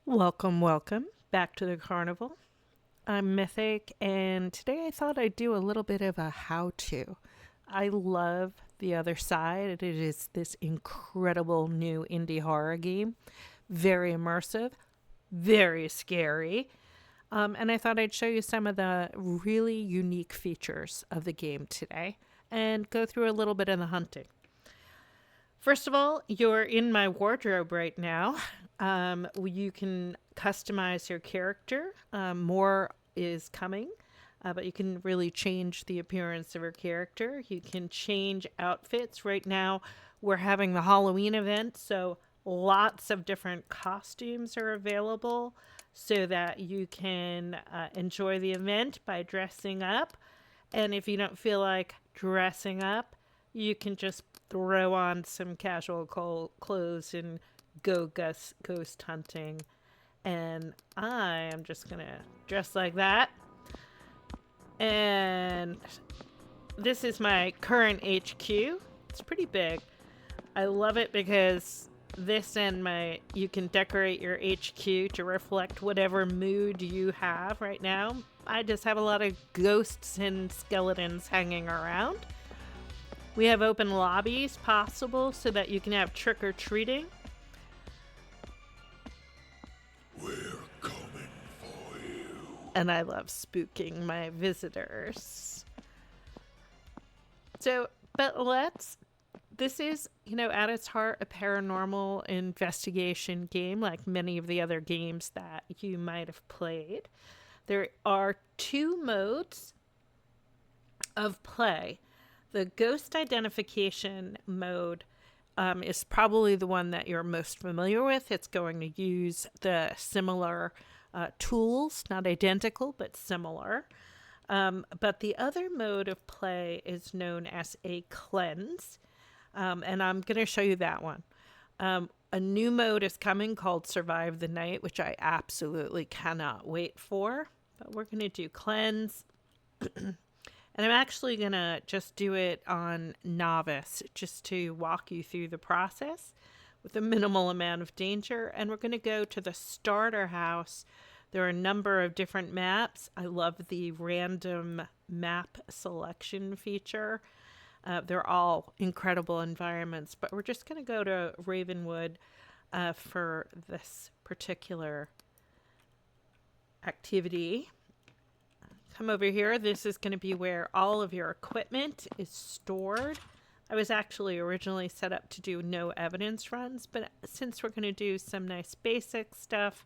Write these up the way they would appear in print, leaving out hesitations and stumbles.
Welcome, welcome back to the carnival. I'm Mythic, and today I thought I'd do a little bit of a how to. I love The Other Side. It is this incredible new indie horror game, very immersive, very scary. And I thought I'd show you some of the really unique features of the game today and go through a little bit of the hunting. First of all, you're in my wardrobe right now. You can customize your character. More is coming, but you can really change the appearance of your character. You can change outfits. Right now, we're having the Halloween event, so lots of different costumes are available so that you can enjoy the event by dressing up. And if you don't feel like dressing up, you can just throw on some casual clothes and go ghost hunting. And I am just gonna dress like that. And this is my current HQ. It's pretty big. I love it because you can decorate your HQ to reflect whatever mood you have right now. I just have a lot of ghosts and skeletons hanging around. We have open lobbies possible so that you can have trick-or-treating. We're coming for you. And I love spooking my visitors. This is, at its heart, a paranormal investigation game like many of the other games that you might have played. There are two modes of play. The ghost identification mode is probably the one that you're most familiar with. It's going to use the similar tools, not identical, but similar. But the other mode of play is known as a cleanse, and I'm going to show you that one. A new mode is coming called Survive the Night, which I absolutely cannot wait for. But we're going to do cleanse. And I'm actually going to just do it on novice just to walk you through the process with a minimal amount of danger. And we're going to go to the starter house. There are a number of different maps. I love the random map selection feature. They're all incredible environments, but we're just going to go to Ravenwood for this particular activity. Come over here. This is going to be where all of your equipment is stored. I was actually originally set up to do no evidence runs, but since we're going to do some nice basic stuff,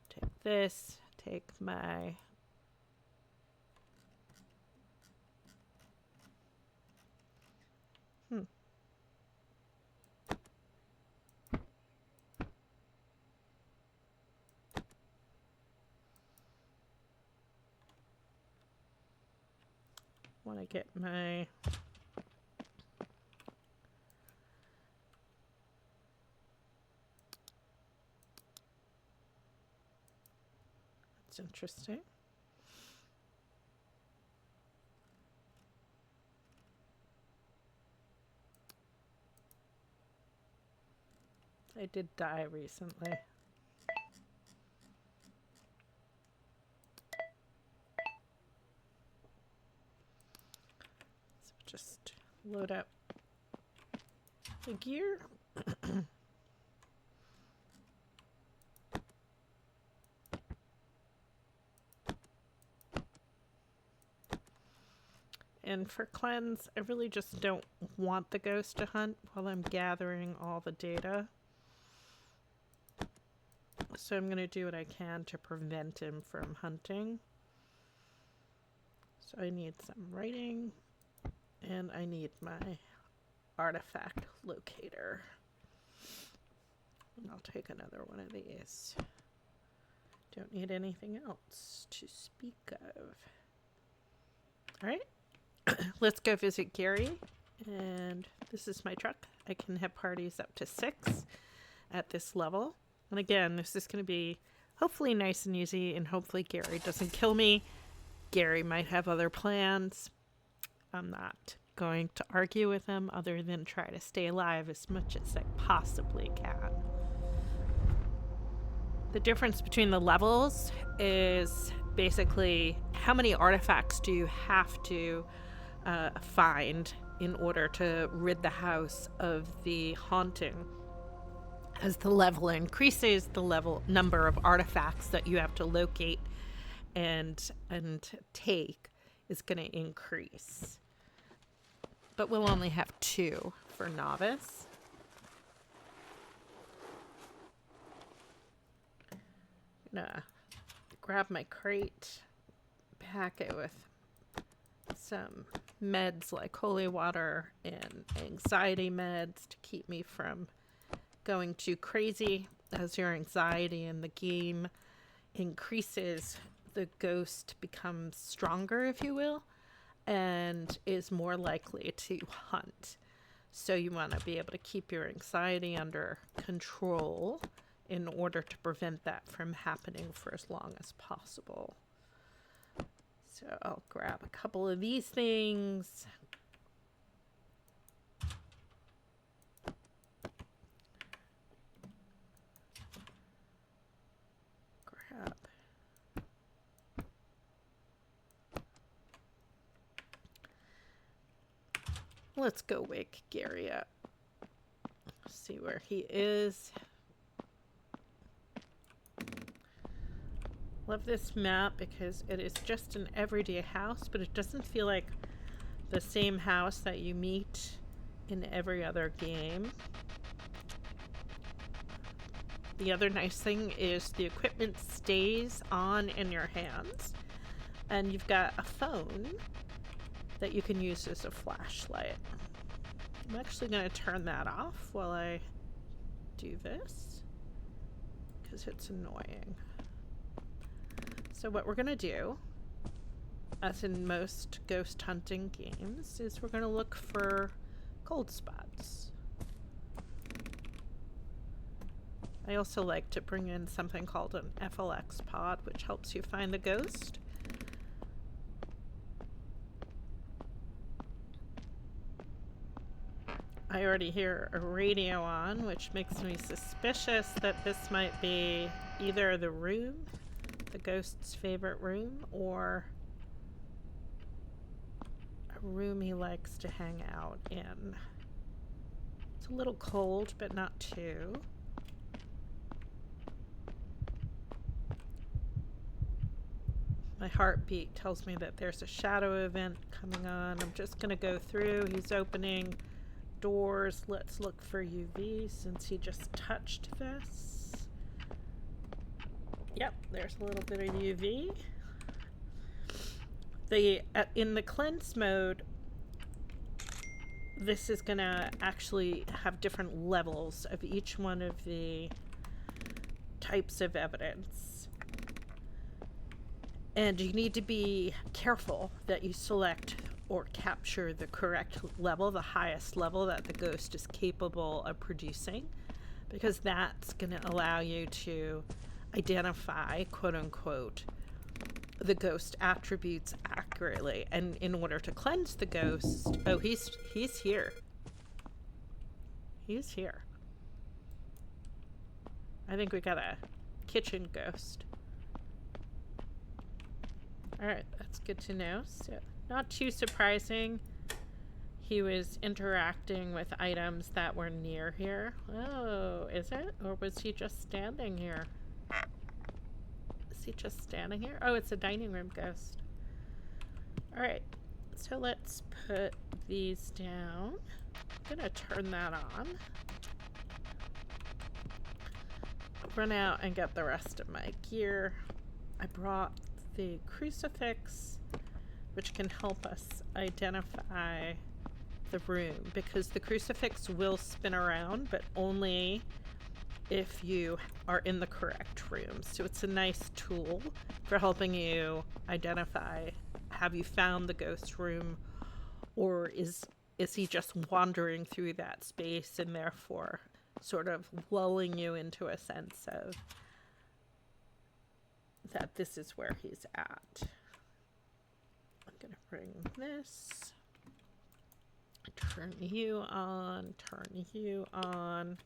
take this, take my want to get my that's interesting. I did die recently. Just load up the gear. And for cleanse, I really just don't want the ghost to hunt while I'm gathering all the data. So I'm going to do what I can to prevent him from hunting. So I need some writing. And I need my artifact locator. And I'll take another one of these. Don't need anything else to speak of. All right, let's go visit Gary. And this is my truck. I can have parties up to 6 at this level. And again, this is going to be hopefully nice and easy, and hopefully Gary doesn't kill me. Gary might have other plans. I'm not going to argue with him other than try to stay alive as much as I possibly can. The difference between the levels is basically how many artifacts do you have to find in order to rid the house of the haunting. As the level increases, the level number of artifacts that you have to locate and take is going to increase. But we'll only have 2 for novice. I'm gonna grab my crate, pack it with some meds like holy water and anxiety meds to keep me from going too crazy. As your anxiety in the game increases, the ghost becomes stronger, if you will, and is more likely to hunt. So you want to be able to keep your anxiety under control in order to prevent that from happening for as long as possible. So I'll grab a couple of these things. Grab. Let's go wake Gary up. See where he is. Love this map because it is just an everyday house, but it doesn't feel like the same house that you meet in every other game. The other nice thing is the equipment stays on in your hands, and you've got a phone that you can use as a flashlight. I'm actually going to turn that off while I do this because it's annoying. So what we're going to do, as in most ghost hunting games, is we're going to look for cold spots. I also like to bring in something called an FLX pod, which helps you find the ghost. I already hear a radio on, which makes me suspicious that this might be either the room, the ghost's favorite room, or a room he likes to hang out in. It's a little cold, but not too. My heartbeat tells me that there's a shadow event coming on. I'm just going to go through. He's opening doors. Let's look for UV since he just touched this. Yep, there's a little bit of UV. In the cleanse mode, this is going to actually have different levels of each one of the types of evidence. And you need to be careful that you select or capture the correct level, the highest level that the ghost is capable of producing, because that's going to allow you to identify, quote unquote, the ghost attributes accurately. And in order to cleanse the ghost, oh, he's here. He's here. I think we got a kitchen ghost. Alright, that's good to know. So, not too surprising. He was interacting with items that were near here. Oh, is it? Or was he just standing here? Is he just standing here? Oh, it's a dining room ghost. Alright, so let's put these down. I'm gonna turn that on. Run out and get the rest of my gear. I brought the crucifix, which can help us identify the room, because the crucifix will spin around, but only if you are in the correct room. So it's a nice tool for helping you identify, have you found the ghost room, or is he just wandering through that space and therefore sort of lulling you into a sense of that this is where he's at. I'm gonna bring this, turn you on, turn you on.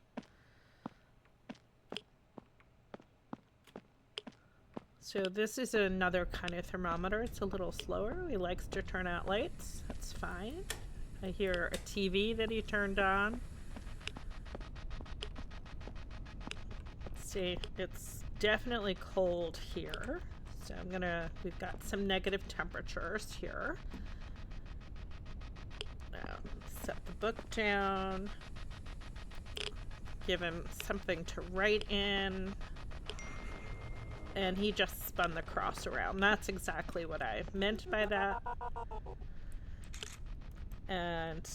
So this is another kind of thermometer. It's a little slower. He likes to turn out lights. That's fine. I hear a TV that he turned on. See, it's definitely cold here. So we've got some negative temperatures here. Now, set the book down. Give him something to write in. And he just spun the cross around. That's exactly what I meant by that. And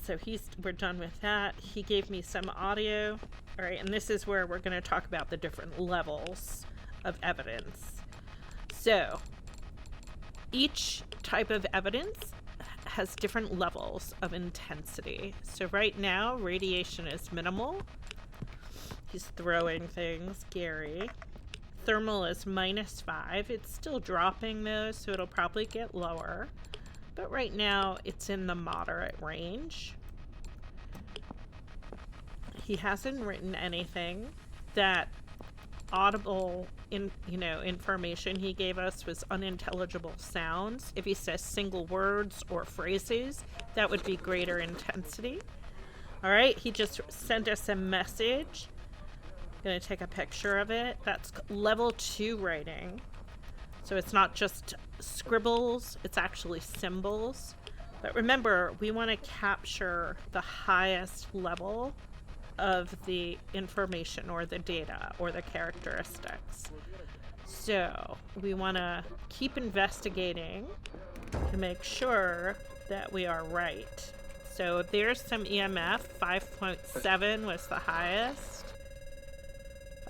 so we're done with that. He gave me some audio. All right, and this is where we're going to talk about the different levels of evidence. So each type of evidence has different levels of intensity. So right now, radiation is minimal. He's throwing things, Gary. Thermal is -5. It's still dropping though, so it'll probably get lower. But right now, it's in the moderate range. He hasn't written anything. That audible information he gave us was unintelligible sounds. If he says single words or phrases, that would be greater intensity. All right, he just sent us a message. Gonna take a picture of it. That's level 2 writing. So it's not just scribbles, it's actually symbols. But remember, we want to capture the highest level of the information or the data or the characteristics. So we want to keep investigating to make sure that we are right. So there's some EMF. 5.7 was the highest.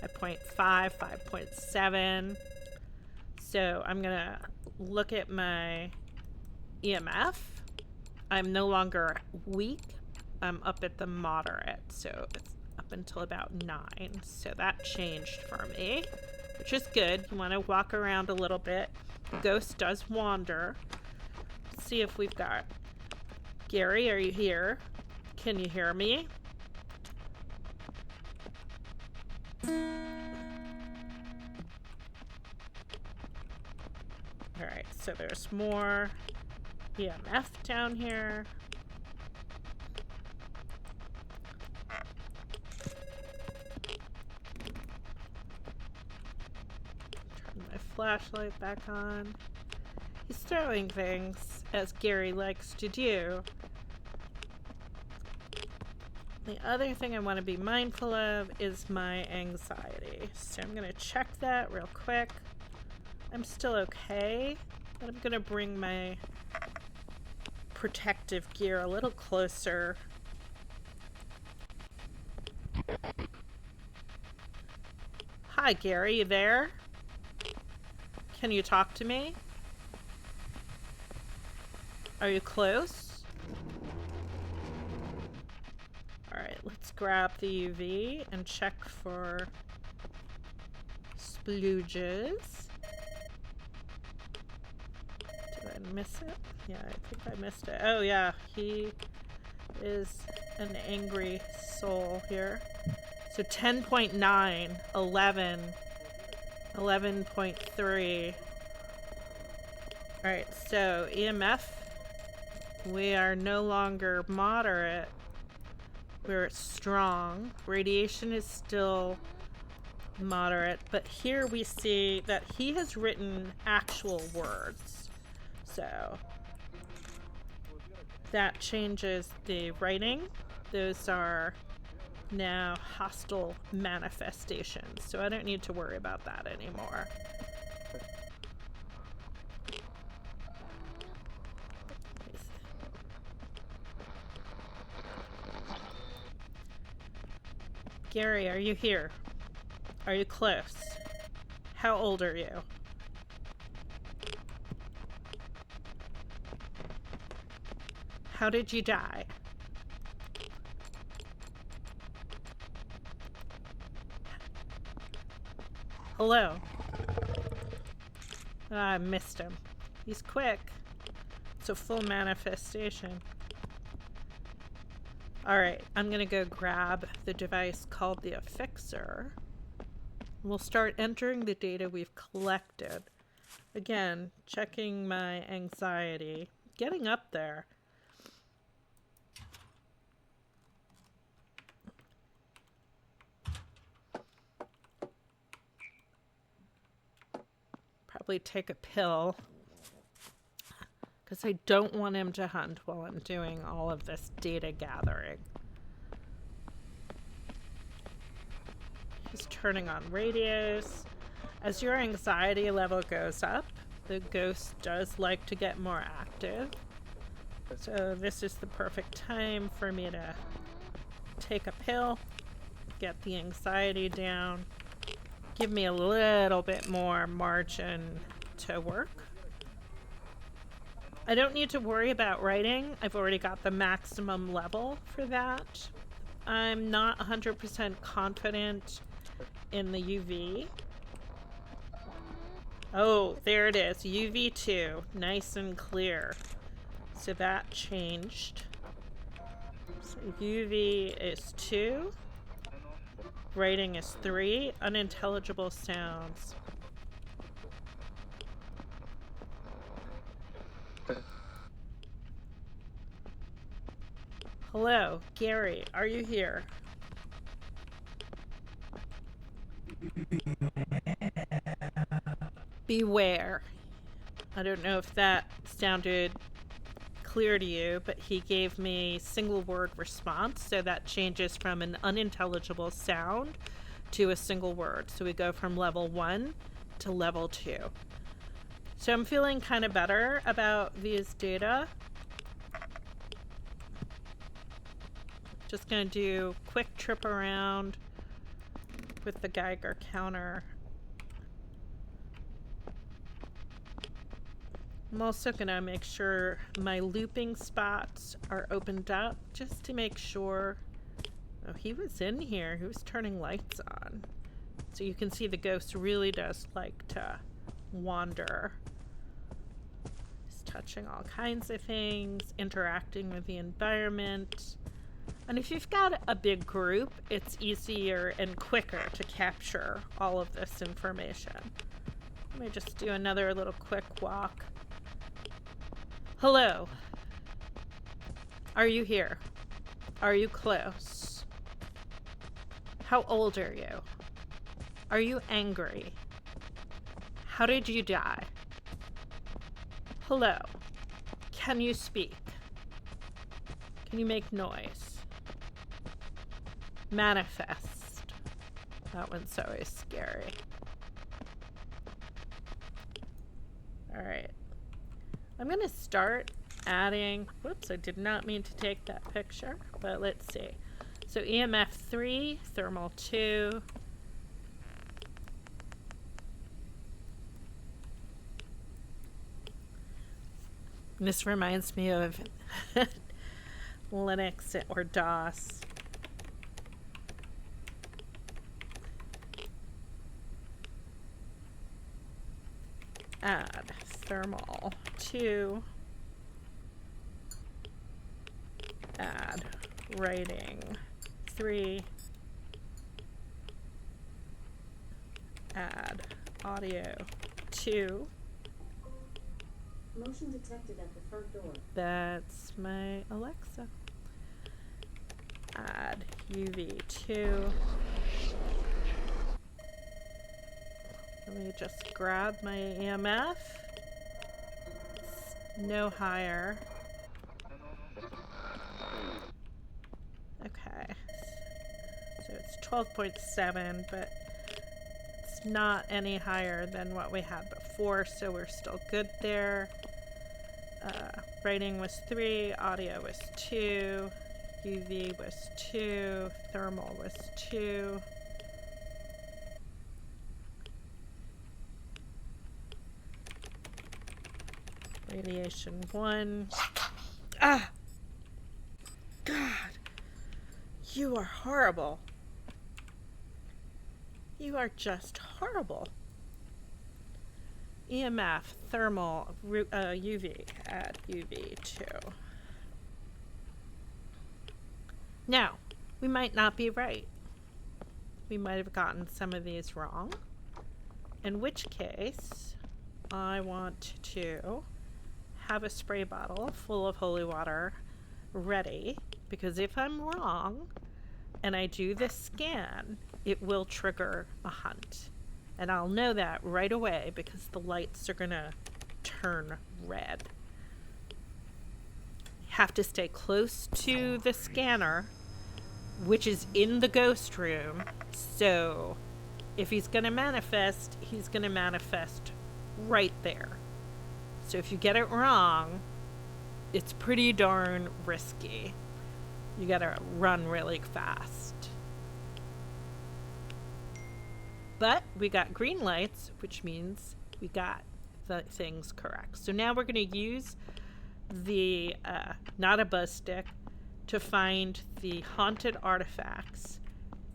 5.5, 5.7. So I'm going to look at my EMF. I'm no longer weak. I'm up at the moderate, so it's up until about 9. So that changed for me, which is good. You want to walk around a little bit. The ghost does wander. Let's see if we've got... Gary, are you here? Can you hear me? Alright, so there's more EMF down here. Turn my flashlight back on. He's throwing things, as Gary likes to do. The other thing I want to be mindful of is my anxiety. So I'm going to check that real quick. I'm still okay, but I'm going to bring my protective gear a little closer. Hi, Gary, you there? Can you talk to me? Are you close? Alright, let's grab the UV and check for splooges. Did I miss it? Yeah, I think I missed it. Oh yeah, he is an angry soul here. So 10.9, 11, 11.3. Alright, so EMF, we are no longer moderate. We're strong. Radiation is still moderate, but here we see that he has written actual words. So that changes the writing. Those are now hostile manifestations, so I don't need to worry about that anymore. Gary, are you here? Are you close? How old are you? How did you die? Hello? I missed him. He's quick. It's a full manifestation. Alright, I'm gonna go grab the device called the affixer. We'll start entering the data we've collected. Again, checking my anxiety. Getting up there. Probably take a pill. Because I don't want him to hunt while I'm doing all of this data gathering. He's turning on radios. As your anxiety level goes up, the ghost does like to get more active. So this is the perfect time for me to take a pill, get the anxiety down, give me a little bit more margin to work. I don't need to worry about writing. I've already got the maximum level for that. I'm not 100% confident in the UV. Oh, there it is. UV2. Nice and clear. So that changed. So UV is 2. Writing is 3. Unintelligible sounds. Hello, Gary, are you here? Beware. I don't know if that sounded clear to you, but he gave me single word response, so that changes from an unintelligible sound to a single word. So we go from level 1 to level 2. So I'm feeling kind of better about these data. Just gonna do a quick trip around with the Geiger counter. I'm also gonna make sure my looping spots are opened up just to make sure. Oh, he was in here. He was turning lights on. So you can see the ghost really does like to wander. He's touching all kinds of things, interacting with the environment. And if you've got a big group, it's easier and quicker to capture all of this information. Let me just do another little quick walk. Hello. Are you here? Are you close? How old are you? Are you angry? How did you die? Hello. Can you speak? Can you make noise? Manifest. That one's always scary. Alright. I'm gonna start adding, whoops, I did not mean to take that picture, but let's see. So EMF 3, thermal 2. This reminds me of Linux or DOS. Add thermal 2. Add writing 3. Add audio 2. Motion detected at the front door. That's my Alexa. Add UV2. Let me just grab my EMF. It's no higher. Okay. So it's 12.7, but it's not any higher than what we had before, so we're still good there. Writing was 3, audio was 2, UV was 2, thermal was 2. Radiation 1. Ah! God! You are horrible. You are just horrible. EMF, thermal, UV, add UV2. Now, we might not be right. we might have gotten some of these wrong. In which case, I want to have a spray bottle full of holy water ready, because if I'm wrong and I do this scan, it will trigger a hunt. And I'll know that right away because the lights are gonna turn red. Have to stay close to the scanner, which is in the ghost room. So if he's gonna manifest, he's gonna manifest right there. So if you get it wrong, it's pretty darn risky. You gotta run really fast. But we got green lights, which means we got the things correct. So now we're going to use the not a buzz stick to find the haunted artifacts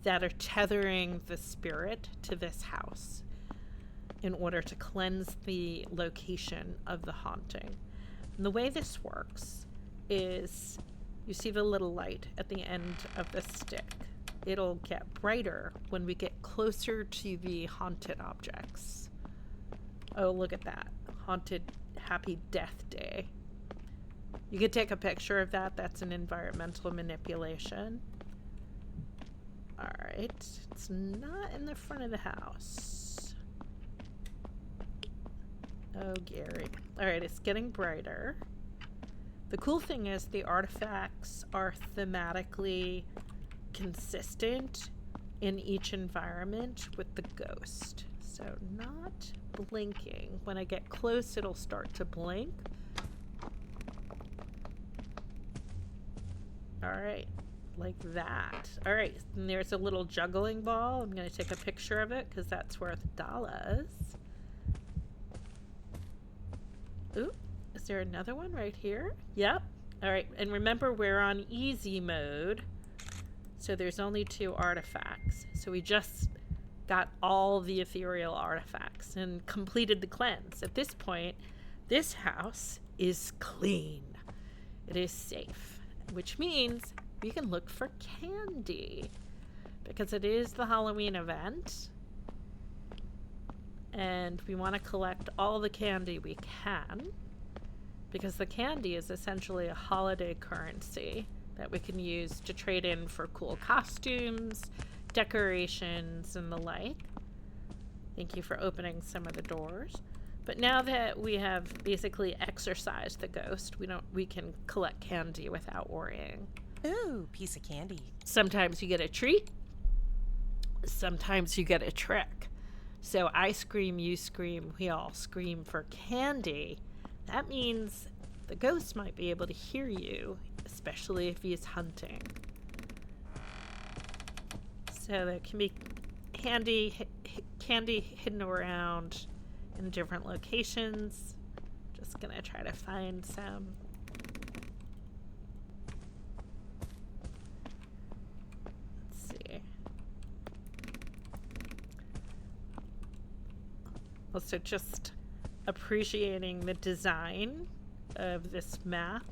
that are tethering the spirit to this house in order to cleanse the location of the haunting. And the way this works is you see the little light at the end of the stick. It'll get brighter when we get closer to the haunted objects. Oh, look at that. Haunted Happy Death Day. You could take a picture of that. That's an environmental manipulation. All right. It's not in the front of the house. Oh, Gary. All right, it's getting brighter. The cool thing is the artifacts are thematically consistent in each environment with the ghost. So not blinking. When I get close, it'll start to blink. All right, like that. All right, and there's a little juggling ball. I'm going to take a picture of it because that's worth dollars. Ooh, is there another one right here? Yep. All right, and remember we're on easy mode. So there's only 2 artifacts. So we just got all the ethereal artifacts and completed the cleanse. At this point, this house is clean. It is safe, which means we can look for candy because it is the Halloween event. And we want to collect all the candy we can because the candy is essentially a holiday currency that we can use to trade in for cool costumes, decorations, and the like. Thank you for opening some of the doors. But now that we have basically exorcised the ghost, we can collect candy without worrying. Ooh, piece of candy. Sometimes you get a treat. Sometimes you get a trick. So I scream, you scream, we all scream for candy. That means the ghost might be able to hear you, especially if he's hunting. So there can be candy hidden around in different locations. Just gonna try to find some. Let's see. Also, just appreciating the design of this map.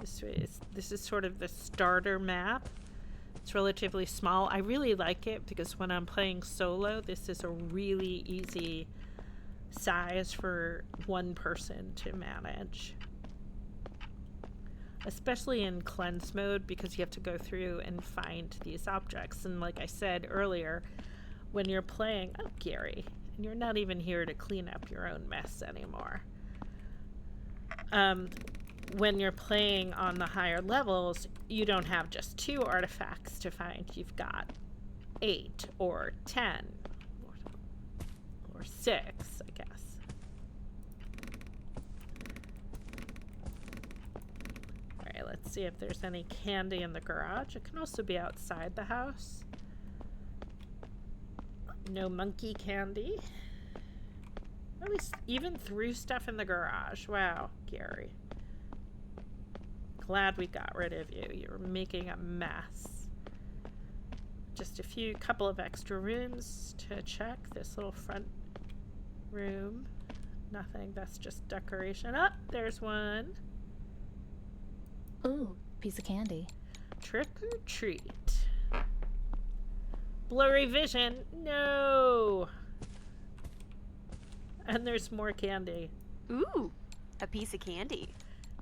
This is sort of the starter map. It's relatively small. I really like it because when I'm playing solo, this is a really easy size for one person to manage. Especially in cleanse mode because you have to go through and find these objects. And like I said earlier, when you're playing, oh, Gary, and you're not even here to clean up your own mess anymore. When you're playing on the higher levels, you don't have just 2 artifacts to find. You've got 8 or 10 or 6, I guess. All right, let's see if there's any candy in the garage. It can also be outside the house. No monkey candy. Oh, we even threw stuff in the garage. Wow, Gary. Glad we got rid of you. You were making a mess. Just a couple of extra rooms to check. This little front room. Nothing. That's just decoration. Oh, there's one. Ooh, piece of candy. Trick or treat. Blurry vision. No. And there's more candy. Ooh, a piece of candy.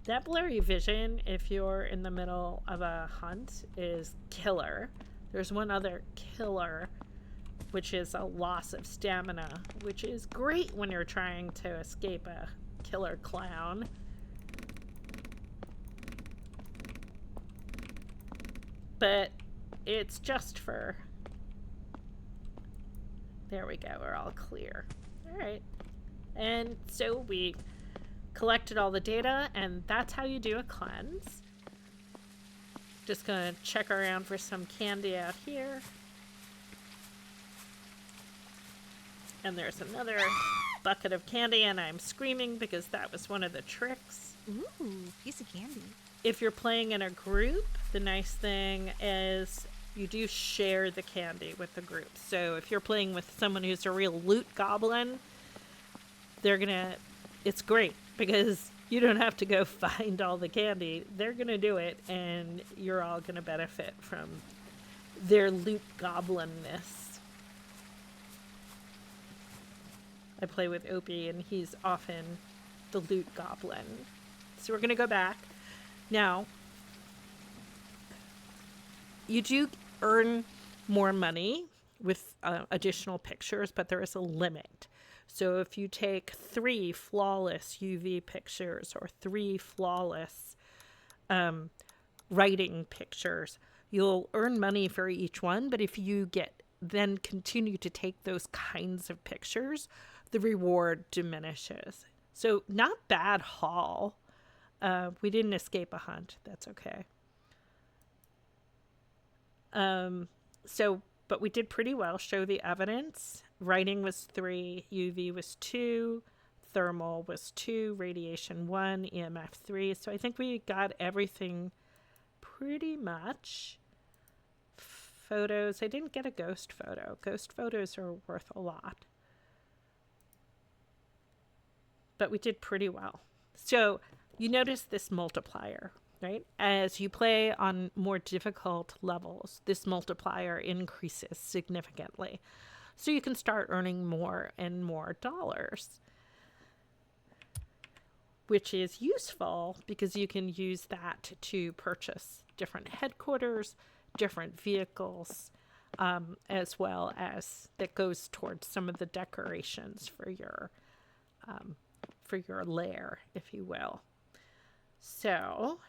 That blurry vision, if you're in the middle of a hunt, is killer. There's one other killer, which is a loss of stamina, which is great when you're trying to escape a killer clown. But it's just for... There we go, we're all clear. All right. And so we collected all the data, and that's how you do a cleanse. Just gonna check around for some candy out here. And there's another bucket of candy, and I'm screaming because that was one of the tricks. Ooh, piece of candy. If you're playing in a group, the nice thing is you do share the candy with the group. So if you're playing with someone who's a real loot goblin, it's great because you don't have to go find all the candy. They're gonna do it, and you're all gonna benefit from their loot goblinness. I play with Opie, and he's often the loot goblin. So we're gonna go back. Now, you do earn more money with additional pictures, but there is a limit. So if you take 3 flawless UV pictures or 3 flawless writing pictures, you'll earn money for each one. But if you then continue to take those kinds of pictures, the reward diminishes. So not bad haul. We didn't escape a hunt. That's okay. But we did pretty well. Show the evidence. Writing was 3, UV was 2, thermal was 2, radiation 1, EMF 3. So I think we got everything pretty much. Photos. I didn't get a ghost photo. Ghost photos are worth a lot. But we did pretty well. So you notice this multiplier, right? As you play on more difficult levels, this multiplier increases significantly. So you can start earning more and more dollars, which is useful because you can use that to purchase different headquarters, different vehicles, as well as that goes towards some of the decorations for your lair, if you will. So,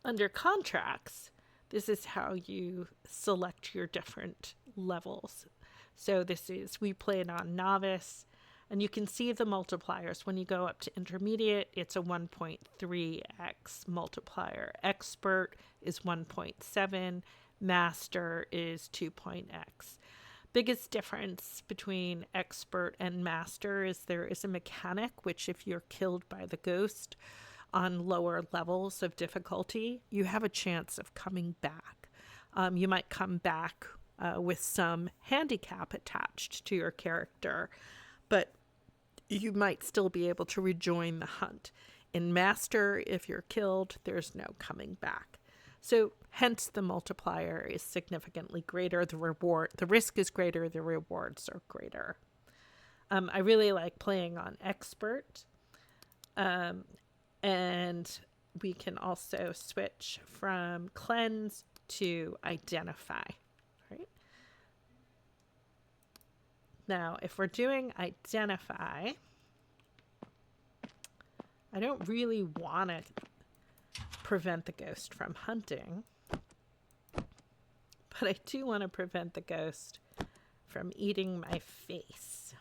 under contracts, this is how you select your different levels. So we played on novice, and you can see the multipliers. When you go up to intermediate, it's a 1.3x multiplier. Expert is 1.7, master is 2.x. Biggest difference between expert and master is there is a mechanic which, if you're killed by the ghost on lower levels of difficulty, you have a chance of coming back. You might come back with some handicap attached to your character, but you might still be able to rejoin the hunt. In master, if you're killed, there's no coming back. So hence the multiplier is significantly greater. The risk is greater, the rewards are greater. I really like playing on expert. And we can also switch from cleanse to identify, right? Now, if we're doing identify, I don't really want to prevent the ghost from hunting, but I do want to prevent the ghost from eating my face.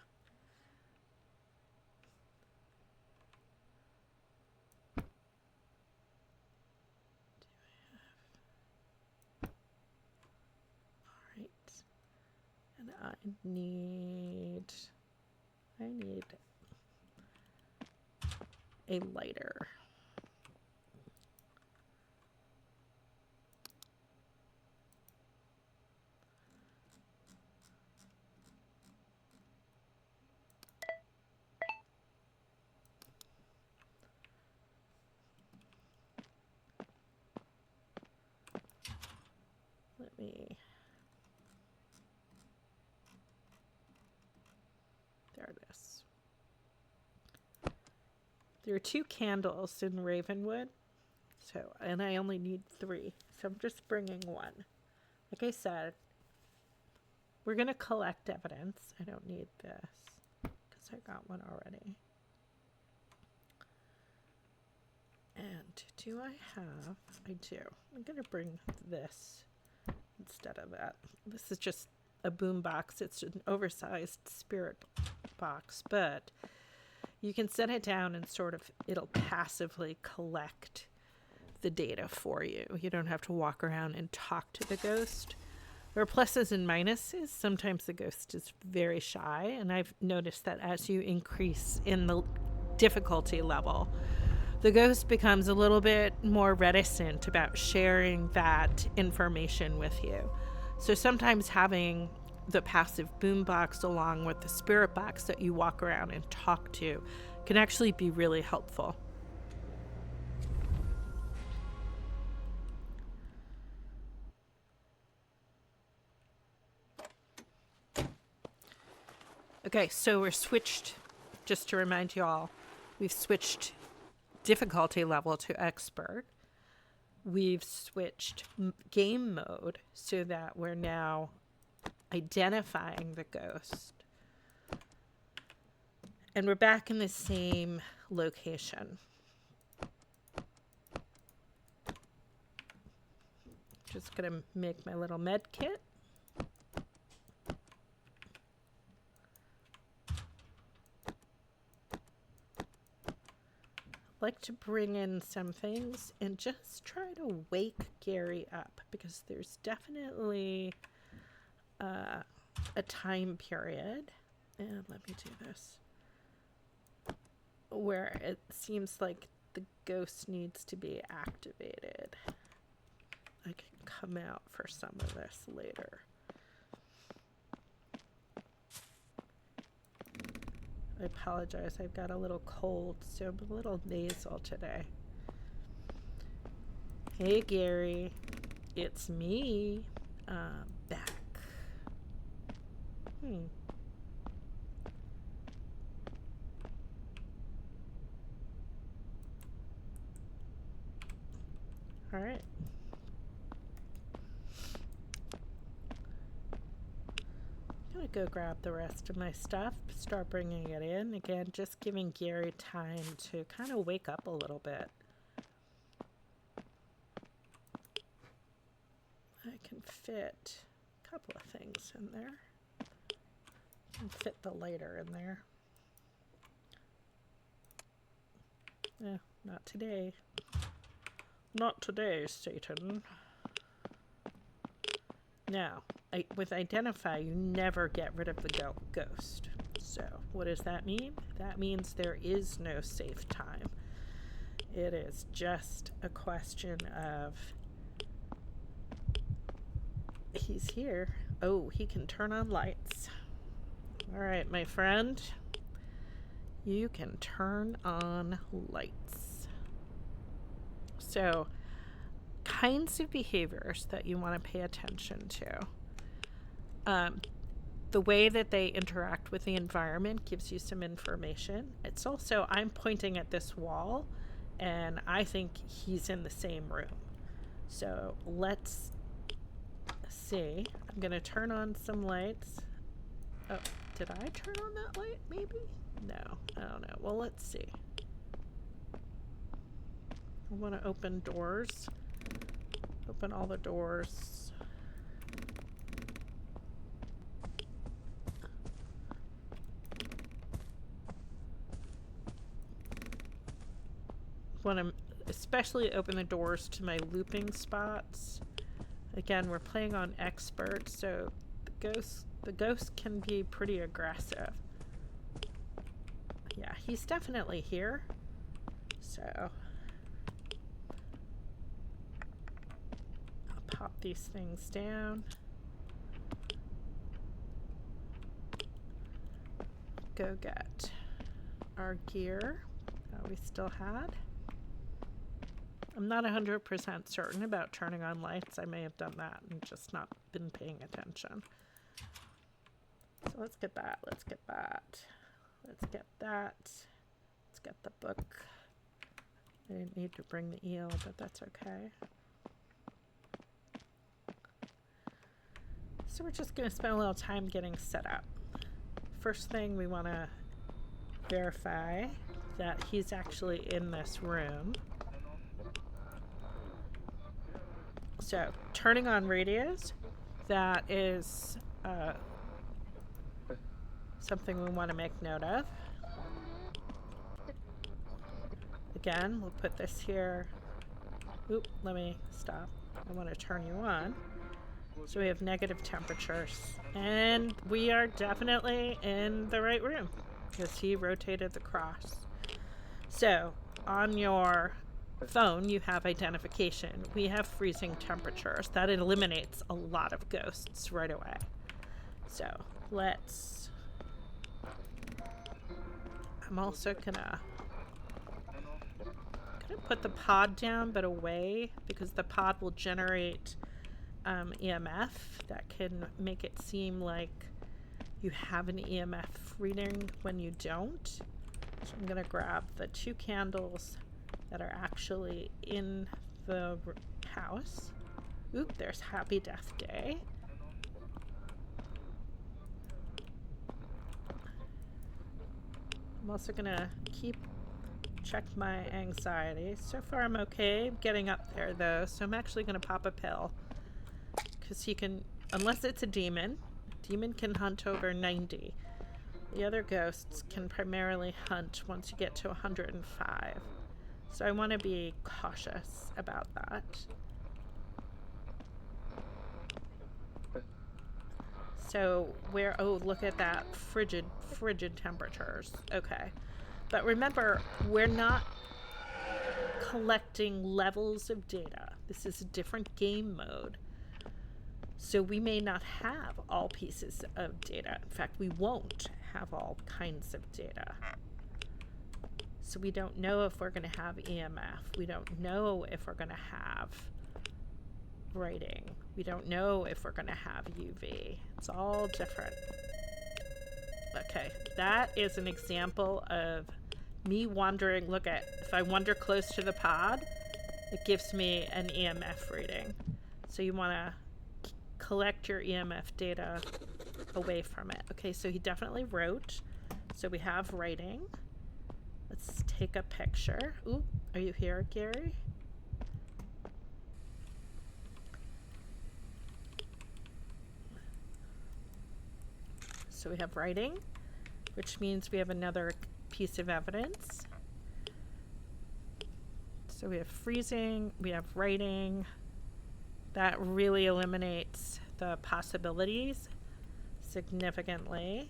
And I need a lighter. Let me this. There are 2 candles in Ravenwood, and I only need 3, so I'm just bringing 1. Like I said, we're going to collect evidence. I don't need this because I got one already. And do I have? I do. I'm going to bring this instead of that. This is just a boom box. It's an oversized spirit box, but you can set it down and sort of it'll passively collect the data for you. You don't have to walk around and talk to the ghost. There are pluses and minuses. Sometimes the ghost is very shy, and I've noticed that as you increase in the difficulty level, the ghost becomes a little bit more reticent about sharing that information with you. So sometimes having the passive boombox along with the spirit box that you walk around and talk to can actually be really helpful. Okay, so we're switched, just to remind you all, we've switched difficulty level to expert. We've switched game mode so that we're now identifying the ghost. And we're back in the same location. Just gonna make my little med kit. Like to bring in some things and just try to wake Gary up, because there's definitely a time period, and let me do this, where it seems like the ghost needs to be activated. I can come out for some of this later. I apologize, I've got a little cold, so I'm a little nasal today. Hey Gary, it's me, back. All right. I'm gonna go grab the rest of my stuff, start bringing it in. Again, just giving Gary time to kind of wake up a little bit. I can fit a couple of things in there. I can fit the lighter in there. Not today. Not today, Satan. Now, with identify, you never get rid of the ghost. So, what does that mean? That means there is no safe time. It is just a question of, he's here. Oh, he can turn on lights. All right, my friend. You can turn on lights. So, kinds of behaviors that you want to pay attention to. The way that they interact with the environment gives you some information. It's also, I'm pointing at this wall, and I think he's in the same room. So let's see. I'm going to turn on some lights. Oh, did I turn on that light, maybe? No, I don't know. Well, let's see. I want to open doors. Open all the doors. Want to especially open the doors to my looping spots. Again, we're playing on expert, so the ghost can be pretty aggressive. Yeah, he's definitely here. So I'll pop these things down. Go get our gear that we still had. I'm not 100% certain about turning on lights. I may have done that and just not been paying attention. So let's get that. Let's get that. Let's get that. Let's get the book. I didn't need to bring the eel, but that's okay. So we're just going to spend a little time getting set up. First thing, we want to verify that he's actually in this room. So turning on radios, that is something we want to make note of. Again, we'll put this here. Oop, let me stop. I want to turn you on. So we have negative temperatures. And we are definitely in the right room because he rotated the cross. So on your phone, you have identification. We have freezing temperatures. That eliminates a lot of ghosts right away. So let's... I'm also gonna put the pod down, but away, because the pod will generate EMF that can make it seem like you have an EMF reading when you don't. So I'm gonna grab the 2 candles that are actually in the house. Oop, there's Happy Death Day. I'm also gonna check my anxiety. So far I'm okay. I'm getting up there though, so I'm actually gonna pop a pill. Because he can, unless it's a demon can hunt over 90. The other ghosts can primarily hunt once you get to 105. So I want to be cautious about that. So oh, look at that, frigid temperatures. Okay. But remember, we're not collecting levels of data. This is a different game mode. So we may not have all pieces of data. In fact, we won't have all kinds of data. So we don't know if we're going to have EMF. We don't know if we're going to have writing. We don't know if we're going to have UV. It's all different. Okay, that is an example of me wandering. Look at, if I wander close to the pod, it gives me an EMF reading. So you want to collect your EMF data away from it. Okay, so he definitely wrote. So we have writing. Let's take a picture. Ooh, are you here, Gary? So we have writing, which means we have another piece of evidence. So we have freezing, we have writing. That really eliminates the possibilities significantly.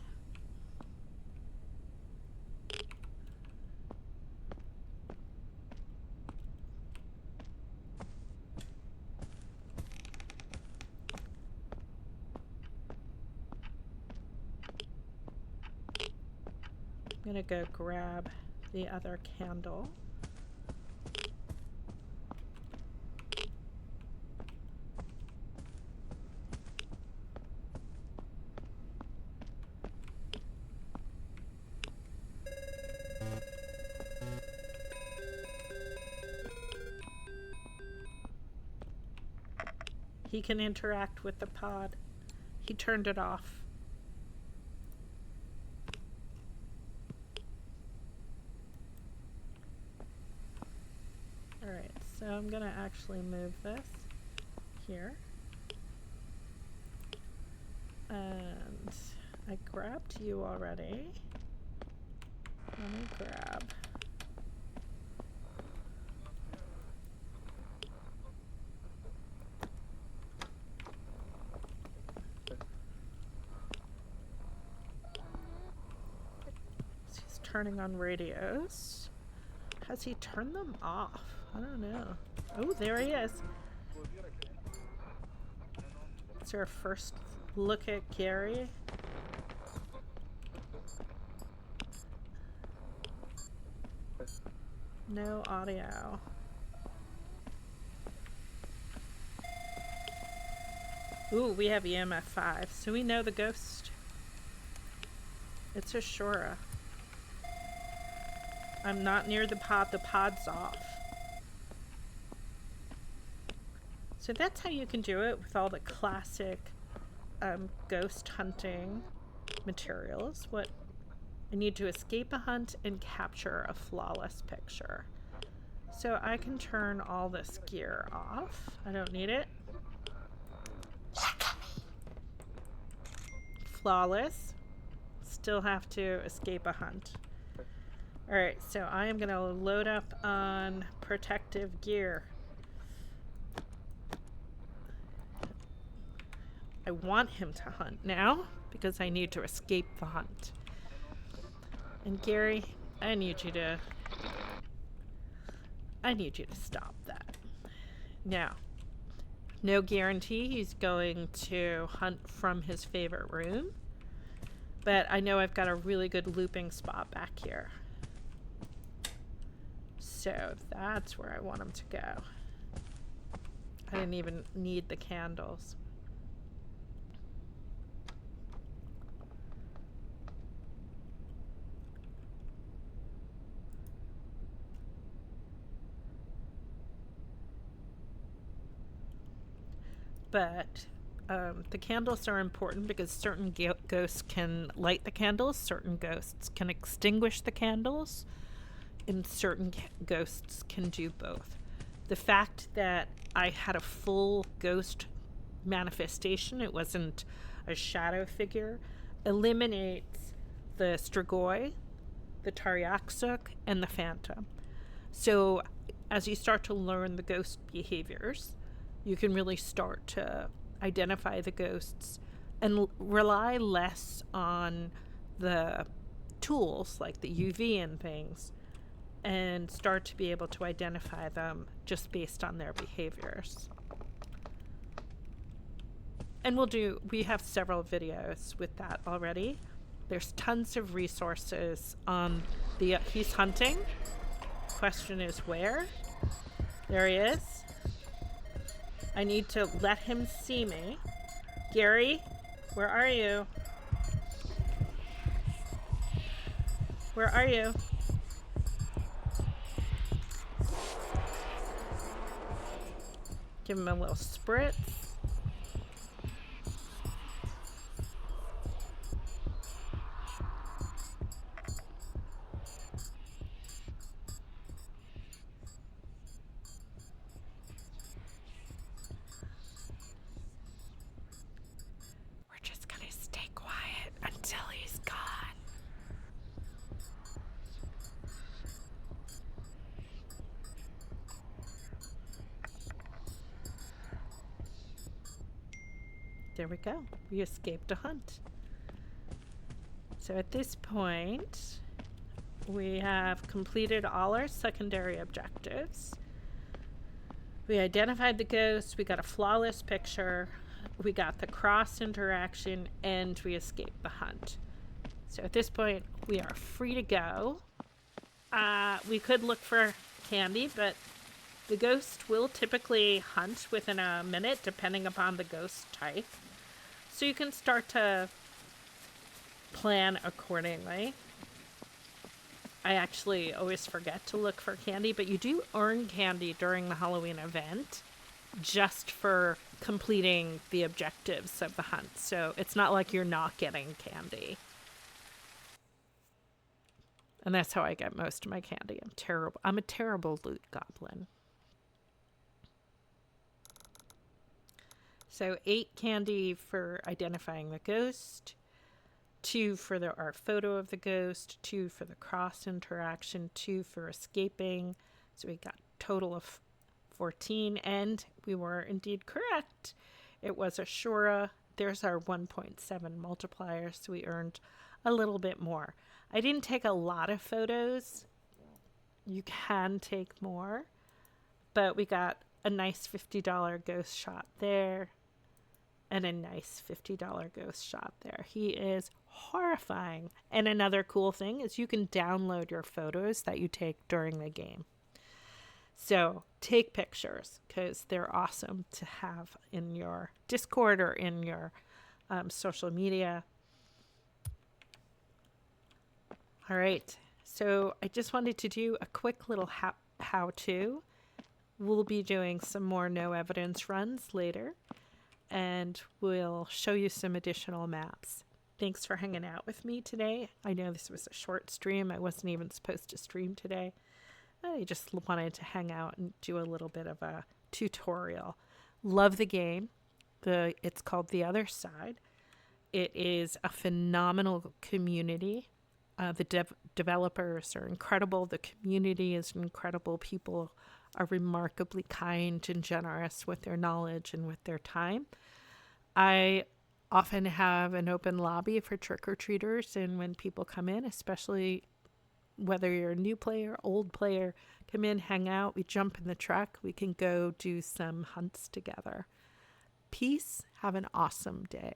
I'm gonna go grab the other candle. He can interact with the pod. He turned it off. Alright, so I'm gonna actually move this here. And I grabbed you already. Let me grab. He's turning on radios. Has he turned them off? I don't know. Oh, there he is. Is there a first look at Gary? No audio. Ooh, we have EMF 5, so we know the ghost. It's a Shora. I'm not near the pod. The pod's off. So that's how you can do it with all the classic ghost hunting materials. What I need to escape a hunt and capture a flawless picture. So I can turn all this gear off. I don't need it. Flawless. Still have to escape a hunt. Alright, so I am going to load up on protective gear. I want him to hunt now because I need to escape the hunt. And Gary, I need you to stop that. Now, no guarantee he's going to hunt from his favorite room, but I know I've got a really good looping spot back here. So that's where I want him to go. I didn't even need the candles. But the candles are important because certain ghosts can light the candles, certain ghosts can extinguish the candles, and certain ghosts can do both. The fact that I had a full ghost manifestation, it wasn't a shadow figure, eliminates the Strigoi, the Tariaksuk, and the Phantom. So as you start to learn the ghost behaviors, you can really start to identify the ghosts and rely less on the tools like the UV and things, and start to be able to identify them just based on their behaviors. And we have several videos with that already. There's tons of resources on he's hunting. Question is where? There he is. I need to let him see me. Gary, where are you? Where are you? Give him a little spritz. We're just gonna stay quiet until he's gone. There we go. We escaped a hunt. So at this point, we have completed all our secondary objectives. We identified the ghost, we got a flawless picture, we got the cross interaction, and we escaped the hunt. So at this point, we are free to go. We could look for candy, but the ghost will typically hunt within a minute, depending upon the ghost type. So you can start to plan accordingly. I actually always forget to look for candy, but you do earn candy during the Halloween event just for completing the objectives of the hunt. So it's not like you're not getting candy. And that's how I get most of my candy. I'm a terrible loot goblin. So 8 candy for identifying the ghost, 2 for our photo of the ghost, 2 for the cross interaction, 2 for escaping. So we got a total of 14, and we were indeed correct. It was a Shura. There's our 1.7 multiplier, so we earned a little bit more. I didn't take a lot of photos. You can take more, but we got a nice $50 ghost shot there and a nice $50 ghost shot there. He is horrifying. And another cool thing is you can download your photos that you take during the game. So take pictures because they're awesome to have in your Discord or in your social media. All right, So I just wanted to do a quick little how-to. We'll be doing some more no evidence runs later, and we'll show you some additional maps. Thanks for hanging out with me today. I know this was a short stream. I wasn't even supposed to stream today. I just wanted to hang out and do a little bit of a tutorial. Love the game. It's called The Other Side. It is a phenomenal community. The developers are incredible. The community is incredible. People are remarkably kind and generous with their knowledge and with their time. I often have an open lobby for trick-or-treaters, and when people come in, especially whether you're a new player, old player, come in, hang out, we jump in the truck, we can go do some hunts together. Peace. Have an awesome day.